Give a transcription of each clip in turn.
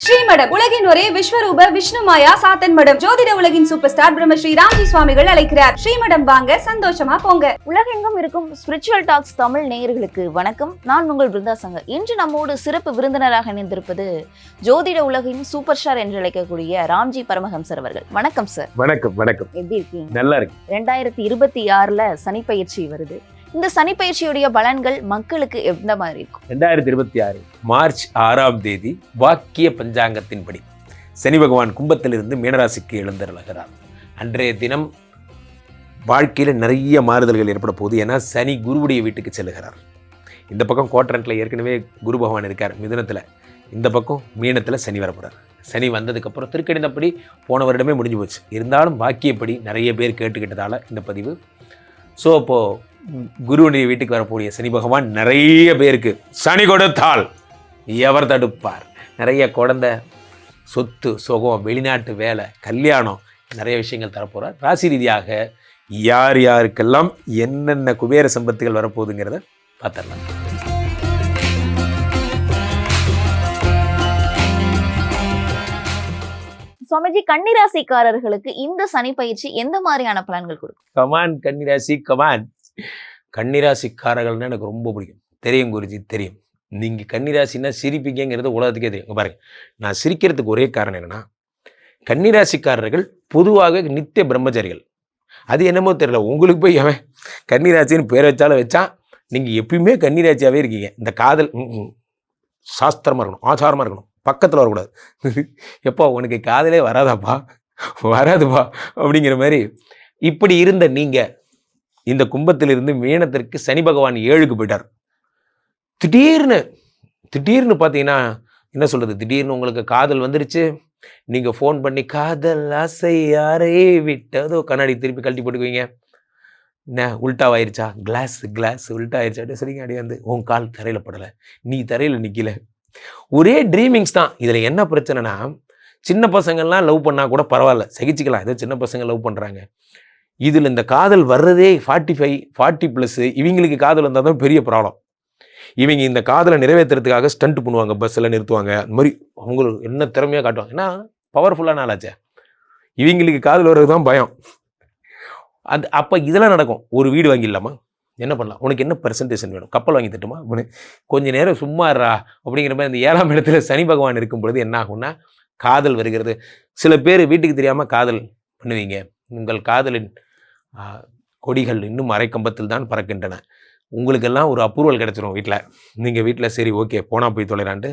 ஸ்ரீமடம் உலகின் ஒரே விஸ்வரூப விஷ்ணுமாயா சாத்தன் மடம். ஜோதிட உலகின் சூப்பர் ஸ்டார் பிரம்மஸ்ரீ ராம்ஜி சுவாமிகள் அழைக்கிறார். ஸ்ரீமடம் வாங்க, சந்தோஷமா போங்க. உலகெங்கும் இருக்கும் ஸ்பிரிச்சுவல் டாக்ஸ் தமிழ் நேயர்களுக்கு வணக்கம். நான் உங்கள் பிருந்தா சங்கர். இன்று நம்மோடு சிறப்பு விருந்தினராக இணைந்திருப்பது ஜோதிட உலகின் சூப்பர் ஸ்டார் என்று அழைக்கக்கூடிய ராம்ஜி பரமஹம்சர் அவர்கள். வணக்கம் சார். வணக்கம். வணக்கம். எப்படி இருக்கீங்க? நல்லா இருக்கு. 2026 சனி பயிற்சி வருது. இந்த சனி பயிற்சியுடைய பலன்கள் மக்களுக்கு எந்த மாதிரி இருக்கும்? 2026 மார்ச் 6ஆம் தேதி வாக்கிய பஞ்சாங்கத்தின்படி சனி பகவான் கும்பத்திலிருந்து மீனராசிக்கு எழுந்தருளுகிறார். அன்றைய தினம் வாழ்க்கையில் நிறைய மாறுதல்கள் ஏற்பட போகுது. ஏன்னா சனி குருவுடைய வீட்டுக்கு செல்லுகிறார். இந்த பக்கம் குவாட்ரண்ட்டில் ஏற்கனவே குரு பகவான் இருக்கார் மிதுனத்தில், இந்த பக்கம் மீனத்தில் சனி வரப்படுறார். சனி வந்ததுக்கப்புறம் திருக்கணிதப்படி போன வருடமே முடிஞ்சு போச்சு. இருந்தாலும் வாக்கியப்படி நிறைய பேர் கேட்டுக்கிட்டதால இந்த பதிவு. ஸோ அப்போது குருவுடைய வீட்டுக்கு வரக்கூடிய சனி பகவான் நிறைய பேருக்கு சனி கொடுத்தால் எவர் தடுப்பார், நிறைய குழந்தை, சொத்து, சுகம், வெளிநாட்டு வேலை, கல்யாணம், நிறைய விஷயங்கள் தரப்போகிறார். ராசி ரீதியாக யார் யாருக்கெல்லாம் என்னென்ன குபேர சம்பத்துகள் வரப்போகுதுங்கிறத பார்த்துடலாம். சுவாமிஜி, கன்னிராசிக்காரர்களுக்கு இந்த சனி பயிற்சி எந்த மாதிரியான பலன்கள் கொடுக்கும்? கமான் கன்னிராசி, கமான். கன்னிராசிக்காரர்கள்னா எனக்கு ரொம்ப பிடிக்கும். தெரியும் குருஜி, தெரியும். நீங்கள் கன்னிராசின்னா சிரிப்பீங்கிறது உலகத்துக்கே தெரியும். பாருங்க, நான் சிரிக்கிறதுக்கு ஒரே காரணம் என்னென்னா, கன்னிராசிக்காரர்கள் பொதுவாக நித்திய பிரம்மச்சாரிகள். அது என்னமோ தெரியல, உங்களுக்கு போய் அவன் கன்னிராசின்னு பேர் வச்சாலும் வச்சா நீங்கள் எப்பயுமே கன்னிராசியாகவே இருக்கீங்க. இந்த காதல் சாஸ்திரமாக இருக்கணும், ஆச்சாரமாக இருக்கணும், பக்கத்தில் வரக்கூடாது. எப்போ உனக்கு காதலே வராதாப்பா, வராதுப்பா அப்படிங்கிற மாதிரி இப்படி இருந்த நீங்கள் இந்த கும்பத்திலிருந்து மீனத்திற்கு சனி பகவான் 7க்கு போயிட்டார். திடீர்னு பார்த்தீங்கன்னா என்ன சொல்கிறது, திடீர்னு உங்களுக்கு காதல் வந்துருச்சு. நீங்கள் ஃபோன் பண்ணி காதல் ஆசை யாரே விட்டதோ கண்ணாடி திருப்பி கழட்டி போட்டுக்குவீங்க. என்ன உல்ட்டாவாயிருச்சா, கிளாஸ் உல்ட்டாயிருச்சா சரிங்க, அடி வந்து உன் கால் தரையில் படலை, நீ தரையில் நிற்கல, ஒரே ட்ரீமிங்ஸ் தான். இதில் என்ன பிரச்சனைனா, சின்ன பசங்கள்லாம் லவ் பண்ணால் கூட பரவாயில்ல, சகிச்சுக்கலாம், ஏதோ சின்ன பசங்க லவ் பண்ணுறாங்க. இதில் இந்த காதல் வர்றதே 45-40+, இவங்களுக்கு காதல் வந்தால் தான் பெரிய ப்ராப்ளம். இவங்க இந்த காதலை நிறைவேற்றுறதுக்காக ஸ்டண்ட் பண்ணுவாங்க, பஸ்ஸில் நிறுத்துவாங்க, அந்த மாதிரி அவங்களுக்கு என்ன திறமையாக காட்டுவாங்க. ஏன்னா பவர்ஃபுல்லான ஆளாச்சே, இவங்களுக்கு காதல் வர்றது தான் பயம். அப்போ இதெல்லாம் நடக்கும். ஒரு வீடு வாங்கிடலாமா, என்ன பண்ணலாம், உனக்கு என்ன பெர்சன்டேஷன் வேணும், கப்பல் வாங்கி தட்டுமா, கொஞ்சம் நேரம் சும்மாறா அப்படிங்கிற மாதிரி. அந்த 7ஆம் இடத்துல சனி பகவான் இருக்கும் பொழுது என்ன ஆகும்னா, காதல் வருகிறது. சில பேர் வீட்டுக்கு தெரியாமல் காதல் பண்ணுவீங்க. உங்கள் காதலின் கொடிகள் இன்னும் அரைக்கம்பத்தில் தான் பறக்கின்றன. உங்களுக்கெல்லாம் ஒரு அப்ரூவல் கிடச்சிரும் வீட்டில். நீங்கள் வீட்டில் சரி ஓகே போனால் போய் தொலைறான்ட்டு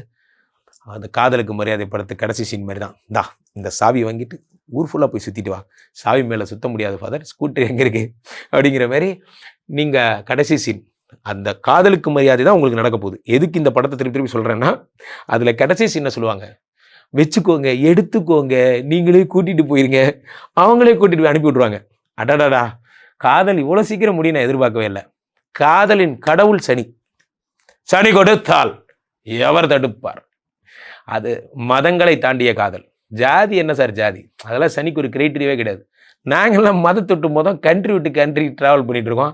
அந்த காதலுக்கு மரியாதை படத்து கடைசி சீன் மாதிரி தான். இந்த சாவி வாங்கிட்டு ஊர் ஃபுல்லாக போய் சுற்றிட்டு வா, சாவி மேலே சுற்ற முடியாது ஃபாதர், ஸ்கூட்டர் எங்கே இருக்குது அப்படிங்கிற மாதிரி நீங்கள் கடைசி சீன். அந்த காதலுக்கு மரியாதை தான் உங்களுக்கு நடக்க போகுது. எதுக்கு இந்த படத்தை திருப்பி சொல்கிறேன்னா, அதில் கடைசி சீனை சொல்லுவாங்க, வச்சுக்கோங்க, எடுத்துக்கோங்க, நீங்களே கூட்டிகிட்டு போயிருங்க, அவங்களே கூட்டிகிட்டு போய் அனுப்பி விட்ருவாங்க. அடடாடா, காதல் இவ்வளோ சீக்கிரம் முடியும் நான் எதிர்பார்க்கவே இல்லை. காதலின் கடவுள் சனி. சனி கொடுத்தால் எவர் தடுப்பார். அது மதங்களை தாண்டிய காதல். ஜாதி என்ன சார் ஜாதி, அதெல்லாம் சனிக்கு ஒரு கிரைட்டீரியாவே கிடையாது. நாங்கள்லாம் மதத்தொட்டு மொதல் கண்ட்ரி விட்டு கண்ட்ரி ட்ராவல் பண்ணிகிட்டு இருக்கோம்.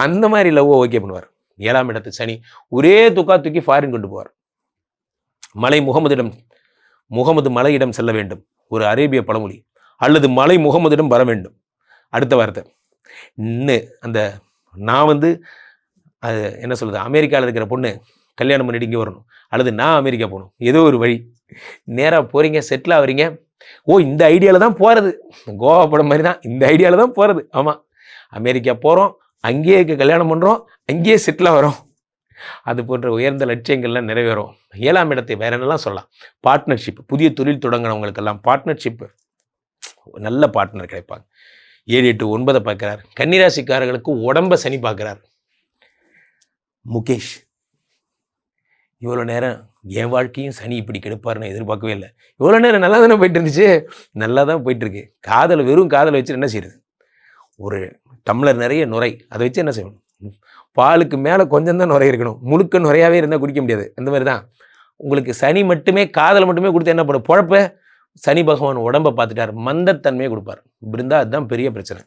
அந்த மாதிரி லவ் ஓகே பண்ணுவார். 7ஆம் இடத்து சனி ஒரே தூக்கி ஃபாரின் கொண்டு போவார். முகமது மலையிடம் செல்ல வேண்டும், ஒரு அரேபிய பழமொழி, அல்லது மலை முகமதிடம் வர வேண்டும். அடுத்த வார்த்தை அந்த நான் அது என்ன சொல்கிறது, அமெரிக்காவில் இருக்கிற பொண்ணு கல்யாணம் பண்ணிட்டு இங்கே வரணும், அல்லது நான் அமெரிக்கா போகணும், ஏதோ ஒரு வழி. நேராக போகிறீங்க, செட்டில் ஆகிறீங்க. இந்த ஐடியாவில் தான் போகிறது, கோவா படம் மாதிரி தான், இந்த ஐடியாவில் தான் போகிறது. ஆமாம், அமெரிக்கா போகிறோம், அங்கேயே கல்யாணம் பண்ணுறோம், அங்கேயே செட்டில் ஆகிறோம். அது போன்ற உயர்ந்த லட்சியங்கள்லாம் நிறைவேறும். 7ஆம் இடத்தை வேற என்னெல்லாம் சொல்லலாம், பார்ட்னர்ஷிப், புதிய தொழில் தொடங்கினவங்களுக்கெல்லாம் பார்ட்னர்ஷிப், நல்ல பார்ட்னர் கிடைப்பாங்க. 7, 8, 9 பார்க்குறார். கன்னிராசிக்காரர்களுக்கு உடம்ப சனி பார்க்குறார். முகேஷ், இவ்வளோ நேரம் என் வாழ்க்கையும் சனி இப்படி கெடுப்பாருன்னு எதிர்பார்க்கவே இல்லை. இவ்வளோ நேரம் நல்லா தானே போயிட்டு இருந்துச்சு, நல்லா தான் போயிட்டுருக்கு. காதலை வெறும் காதலை வச்சு என்ன செய்யுது, ஒரு டம்ளர் நிறைய நுரை, அதை வச்சு என்ன செய்யணும், பாலுக்கு மேலே கொஞ்சம் தான் நுரை இருக்கணும், முழுக்க நுரையாகவே இருந்தால் குடிக்க முடியாது. அந்த மாதிரி தான் உங்களுக்கு சனி மட்டுமே காதலை மட்டுமே கொடுத்து என்ன பண்ணும், பொழப்ப. சனி பகவான் உடம்பை பார்த்துட்டார், மந்தத்தன்மையை கொடுப்பார். இருந்தா அதுதான் பெரிய பிரச்சனை.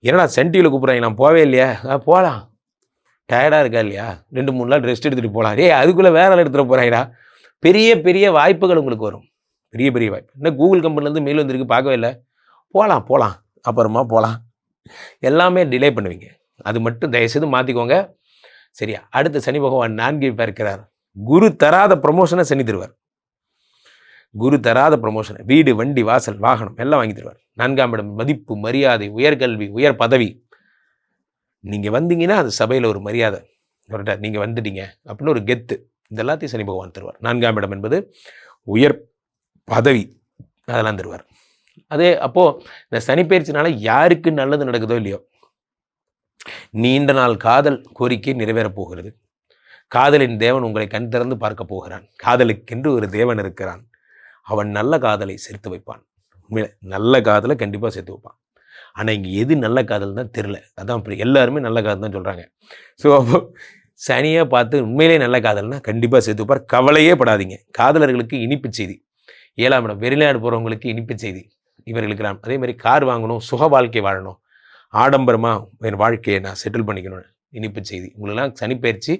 ஏன்னா சென்டியில் கூப்பிட்றாங்க, நான் போவே இல்லையா, போகலாம், டயர்டாக இருக்கா இல்லையா, 2-3 நாள் ரெஸ்ட் எடுத்துகிட்டு போகலாம். அதுக்குள்ளே வேற ஆள் எடுத்துகிட்டு போகிறாங்கடா, பெரிய பெரிய வாய்ப்புகள் உங்களுக்கு வரும். பெரிய பெரிய வாய்ப்பு. இன்னும் கூகுள் கம்பெனிலேருந்து மெயில் வந்திருக்கு, பார்க்கவே இல்லை, போகலாம் அப்புறமா போகலாம், எல்லாமே டிலே பண்ணுவீங்க. அது மட்டும் தயவுசெய்து மாற்றிக்கோங்க. சரியா? அடுத்து சனி பகவான் 4 பார்க்கிறார். குரு தராத ப்ரமோஷனை சனி தருவார். குரு தராத ப்ரமோஷனை, வீடு, வண்டி, வாசல், வாகனம் எல்லாம் வாங்கி தருவார். 4ஆம் இடம் மதிப்பு, மரியாதை, உயர்கல்வி, உயர் பதவி. நீங்கள் வந்தீங்கன்னா அது சபையில் ஒரு மரியாதை, நீங்கள் வந்துட்டீங்க அப்படின்னு ஒரு கெத்து, இந்த எல்லாத்தையும் சனி பகவான் தருவார். 4ஆம் இடம் என்பது உயர் பதவி, அதெல்லாம் தருவார். அதே அப்போது இந்த சனி பயிற்சினால யாருக்கு நல்லது நடக்குதோ இல்லையோ, நீண்ட நாள் காதல் கோரிக்கை நிறைவேறப் போகிறது. காதலின் தேவன் உங்களை கண் திறந்து பார்க்க போகிறான். காதலுக்கென்று ஒரு தேவன் இருக்கிறான். அவன் நல்ல காதலை சேர்த்து வைப்பான். உண்மையில நல்ல காதலை கண்டிப்பாக சேர்த்து வைப்பான். ஆனால் இங்கே எது நல்ல காதல் தான் தெரில. அதான் அப்படி எல்லாருமே நல்ல காதல் தான் சொல்கிறாங்க. ஸோ அப்போ சனியை பார்த்து உண்மையிலே நல்ல காதல்னா கண்டிப்பாக சேர்த்து வைப்பார். கவலையே படாதீங்க. காதலர்களுக்கு இனிப்பு செய்தி. 7ஆம் இடம் வெளிநாடு போகிறவங்களுக்கு இனிப்பு செய்தி இவர்களுக்கு. அதே மாதிரி கார் வாங்கணும், சுக வாழ்க்கை வாழணும், ஆடம்பரமாக என் வாழ்க்கையை நான் செட்டில் பண்ணிக்கணும், இனிப்பு செய்தி. உங்களுக்கெல்லாம் சனி பயிற்சி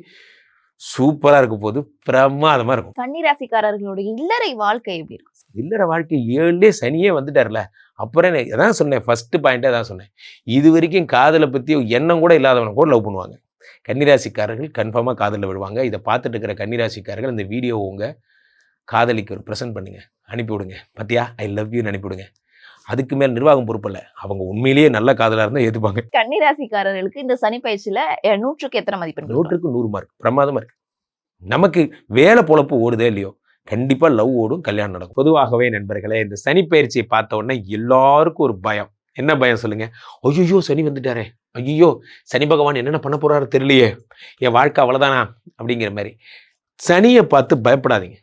சூப்பராக இருக்க போது, பிரமாதமாக இருக்கும். கன்னிராசிக்காரர்களுடைய இல்லறை வாழ்க்கை எப்படி இருக்கும்? இல்லற வாழ்க்கை 7லே சனியே வந்துட்டார்ல, அப்புறம் அதான் சொன்னேன், ஃபர்ஸ்ட் பாயிண்ட்டே தான் சொன்னேன். இது வரைக்கும் காதலை பற்றி எண்ணம் கூட இல்லாதவனை கூட லவ் பண்ணுவாங்க. கன்னிராசிக்காரர்கள் கன்ஃபார்மாக காதலில் விடுவாங்க. இதை பார்த்துட்டு இருக்கிற கன்னிராசிக்காரர்கள் இந்த வீடியோ உங்கள் காதலிக்கு ஒரு ப்ரெசென்ட் பண்ணுங்க, அனுப்பிவிடுங்க. பார்த்தியா, ஐ லவ் யூன்னு அனுப்பிவிடுங்க. அதுக்கு மேல் நிர்வாகம் பொறுப்பில்லை. அவங்க உண்மையிலேயே நல்ல காதலாக இருந்தால் ஏற்றுப்பாங்க. கன்னிராசிக்காரர்களுக்கு இந்த சனி பயிற்சியில் 100க்கு எத்தனை மதிப்பெண்? 100க்கு 100 மார்க். பிரமாதமாக இருக்குது. நமக்கு வேலை பொழப்பு ஓடுதே இல்லையோ, கண்டிப்பாக லவ் ஓடும், கல்யாணம் நடக்கும். பொதுவாகவே நண்பர்களே, இந்த சனி பயிற்சியை பார்த்த உடனே எல்லாருக்கும் ஒரு பயம். என்ன பயம் சொல்லுங்க? ஐயோ சனி வந்துட்டாரே, ஐயோ சனி பகவான் என்னென்ன பண்ண போறாரு தெரியலையே, என் வாழ்க்கை அவ்வளோதானா அப்படிங்கிற மாதிரி. சனியை பார்த்து பயப்படாதீங்க.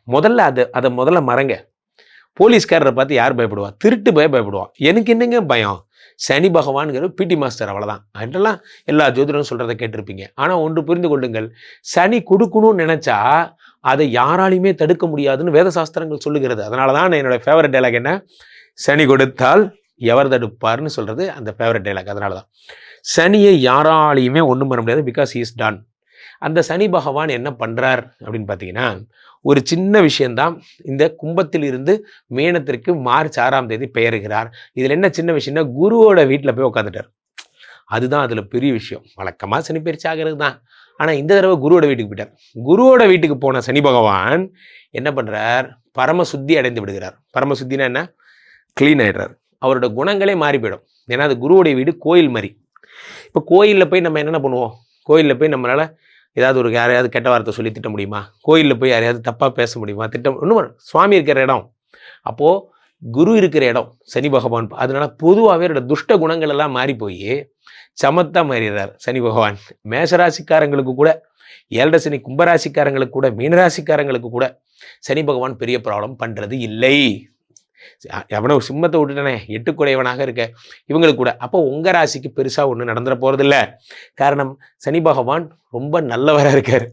அதை முதல்ல மறங்க. போலீஸ்காரரை பார்த்து யார் பயப்படுவா? திருட்டு பயப்படுவான். எனக்கு என்னங்க பயம்? சனி பகவான்கிற பிடி மாஸ்டர், அவ்வளோதான். அதெல்லாம் எல்லா ஜோதிடரும் சொல்கிறத கேட்டிருப்பீங்க. ஆனால் ஒன்று புரிந்து கொள்ளுங்கள், சனி கொடுக்கணும்னு நினச்சா அதை யாராலையுமே தடுக்க முடியாதுன்னு வேத சாஸ்திரங்கள் சொல்லுகிறது. அதனால தான் என்னோட ஃபேவரட் டைலாக் என்ன, சனி கொடுத்தால் எவர் தடுப்பார்னு சொல்கிறது அந்த ஃபேவரட் டைலாக். அதனால தான் சனியை யாராலையுமே ஒன்றும் பண்ண முடியாது, பிகாஸ் ஹி இஸ் டன். அந்த சனி பகவான் என்ன பண்ணுறார் அப்படின்னு பார்த்தீங்கன்னா, ஒரு சின்ன விஷயந்தான். இந்த கும்பத்தில் இருந்து மீனத்திற்கு மார்ச் 6ஆம் தேதி பெயர்கிறார். இதில் என்ன சின்ன விஷயம்னா, குருவோட வீட்டில் போய் உட்காந்துட்டார். அதுதான் அதில் பெரிய விஷயம். வழக்கமாக சனி பயிற்சி ஆகிறது தான். ஆனால் இந்த தடவை குருவோட வீட்டுக்கு போயிட்டார். குருவோட வீட்டுக்கு போன சனி பகவான் என்ன பண்ணுறார்? பரமசுத்தி அடைந்து விடுகிறார். பரமசுத்தினா என்ன? க்ளீன் ஆகிடுறார். அவரோட குணங்களே மாறி போயிடும். ஏன்னா அது குருவோடைய வீடு, கோயில் மாதிரி. இப்போ கோயிலில் போய் நம்ம என்னென்ன பண்ணுவோம்? கோயிலில் போய் நம்மளால் ஏதாவது ஒரு யாரையாவது கெட்ட வார்த்தை சொல்லி திட்ட முடியுமா? கோயிலில் போய் யாரையாவது தப்பாக பேச முடியுமா? இன்னும் சுவாமி இருக்கிற இடம், அப்போது குரு இருக்கிற இடம் சனி பகவான். அதனால பொதுவாகவே அவரோட துஷ்ட குணங்கள் எல்லாம் மாறி போய் சமத்தா மாறிடுறார் சனி பகவான். மேஷராசிக்காரங்களுக்கு கூட, 7 சனி கும்பராசிக்காரங்களுக்கு கூட, மீனராசிக்காரங்களுக்கு கூட சனி பகவான் பெரிய ப்ராப்ளம் பண்ணுறது இல்லை. எவனோ சிம்மத்தை விட்டுட்டானே, 8 குடையவனாக இருக்க இவங்களுக்கு கூட. அப்போ உங்கள் ராசிக்கு பெருசாக ஒன்றும் நடந்துட போகிறதில்ல. காரணம், சனி பகவான் ரொம்ப நல்லவராக இருக்கார்.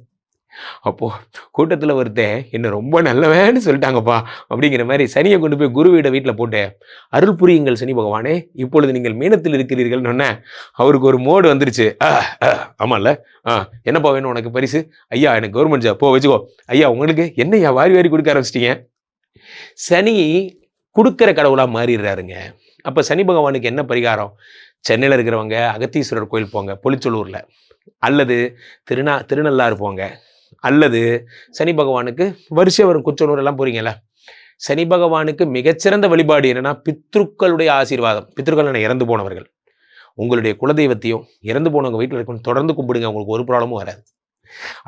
அப்போது கூட்டத்தில் ஒருத்தன் என்ன ரொம்ப நல்லவன்னு சொல்லிட்டாங்கப்பா அப்படிங்கிற மாதிரி சனியை கொண்டு போய் குருவிட வீட்டில் போட்டு, அருள் புரியுங்கள் சனி பகவானே, இப்பொழுது நீங்கள் மீனத்தில் இருக்கிறீர்கள்னு அவருக்கு ஒரு மோடு வந்துருச்சு. ஆமாம்ல, என்னப்பா வேணும் உனக்கு பரிசு? ஐயா எனக்கு கவர்மெண்ட் ஜாப், வச்சுக்கோ. ஐயா உங்களுக்கு என்னையா வாரி வாரி கொடுக்க ஆரம்பிச்சிட்டிங்க. சனி கொடுக்குற கடவுளாக மாறிடுறாருங்க. அப்போ சனி பகவானுக்கு என்ன பரிகாரம்? சென்னையில் இருக்கிறவங்க அகத்தீஸ்வரர் கோயில் போங்க, பொலிச்சொலூரில், அல்லது திருநள்ளாறு போங்க, அல்லது சனி பகவானுக்கு வருஷம் வரும் குச்சனூர் எல்லாம் போறீங்கல்ல. சனி பகவானுக்கு மிகச்சிறந்த வழிபாடு என்னன்னா, பித்ருக்களுடைய ஆசீர்வாதம். பித்ருக்கள் இறந்து போனவர்கள், உங்களுடைய குலதெய்வத்தையும் இறந்து போனவங்க வீட்டில் இருக்கணும், தொடர்ந்து கும்பிடுங்க, உங்களுக்கு ஒரு ப்ராப்ளமும் வராது.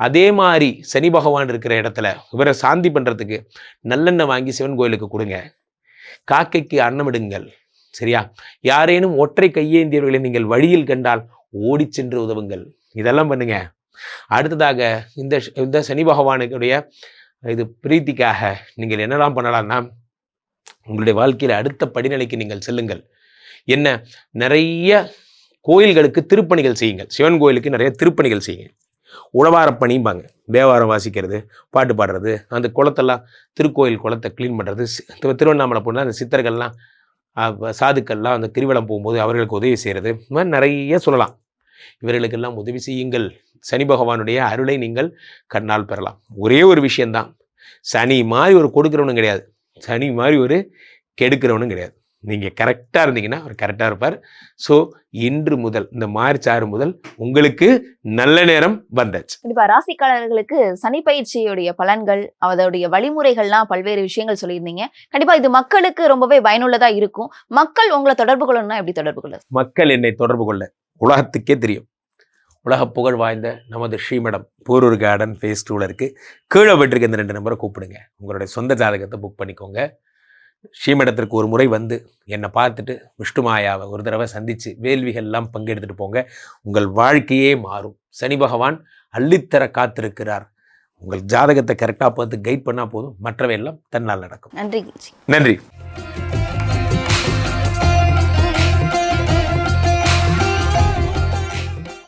அதே மாதிரி சனி பகவான் இருக்கிற இடத்துல இவரை சாந்தி பண்ணுறதுக்கு நல்லெண்ணெய் வாங்கி சிவன் கோயிலுக்கு கொடுங்க. காக்கைக்கு அன்னமிடுங்கள். சரியா? யாரேனும் ஒற்றை கையேந்தியவர்களை நீங்கள் வழியில் கண்டால் ஓடி சென்று உதவுங்கள். இதெல்லாம் பண்ணுங்க. அடுத்ததாக இந்த சனி பகவானுடைய இது பிரீத்திக்காக நீங்கள் என்னெல்லாம் பண்ணலாம்னா, உங்களுடைய வாழ்க்கையில் அடுத்த படிநிலைக்கு நீங்கள் செல்லுங்கள். என்ன, நிறைய கோயில்களுக்கு திருப்பணிகள் செய்யுங்கள். சிவன் கோயிலுக்கு நிறைய திருப்பணிகள் செய்யுங்க. உழவாரப்பணிம்பாங்க, தேவாரம் வாசிக்கிறது, பாட்டு பாடுறது, அந்த குளத்தெல்லாம் திருக்கோயில் குளத்தை க்ளீன் பண்ணுறது. திருவண்ணாமலை போனால் அந்த சித்தர்கள்லாம் சாதுக்கள்லாம் அந்த கிரிவலம் போகும்போது அவர்களுக்கு உதவி செய்கிறது. இந்த மாதிரி நிறைய சொல்லலாம். இவர்களுக்கெல்லாம் உதவி செய்யுங்கள். சனி பகவானுடைய அருளை நீங்கள் கண்ணால் பெறலாம். ஒரே ஒரு விஷயந்தான், சனி மாதிரி ஒரு கொடுக்குறவனும் கிடையாது, சனி மாதிரி ஒரு கெடுக்கிறவனும் கிடையாது. நீங்கள் கரெக்டாக இருந்தீங்கன்னா அவர் கரெக்டாக இருப்பார். ஸோ இன்று முதல் இந்த மார்ச் 6 முதல் உங்களுக்கு நல்ல நேரம் வந்தாச்சு. கண்டிப்பா ராசிக்காரர்களுக்கு சனி பயிற்சியுடைய பலன்கள், அதோடைய வழிமுறைகள்லாம் பல்வேறு விஷயங்கள் சொல்லியிருந்தீங்க. கண்டிப்பா இது மக்களுக்கு ரொம்பவே பயனுள்ளதா இருக்கும். மக்கள் உங்களை தொடர்பு கொள்ளணும்னா எப்படி தொடர்பு கொள்ள? மக்கள் என்னை தொடர்பு கொள்ள உலகத்துக்கே தெரியும், உலக புகழ் வாய்ந்த நமது ஸ்ரீமடம் போரூர் கார்டன் ஃபேஸ் 2ல இருக்குது. கீழே போயிட்டுருக்க இந்த 2 நம்பரை கூப்பிடுங்க, உங்களுடைய சொந்த ஜாதகத்தை புக் பண்ணிக்கோங்க. ஸ்ரீமடத்திற்கு ஒரு முறை வந்து என்னை பார்த்துட்டு விஷ்ணுமாயாவை ஒரு தடவை சந்தித்து வேள்விகள்லாம் பங்கெடுத்துட்டு போங்க. உங்கள் வாழ்க்கையே மாறும். சனி பகவான் அள்ளித்தர காத்திருக்கிறார். உங்கள் ஜாதகத்தை கரெக்டாக பார்த்து கைட் பண்ணால் போதும், மற்றவையெல்லாம் தன்னால் நடக்கும். நன்றி. நன்றி.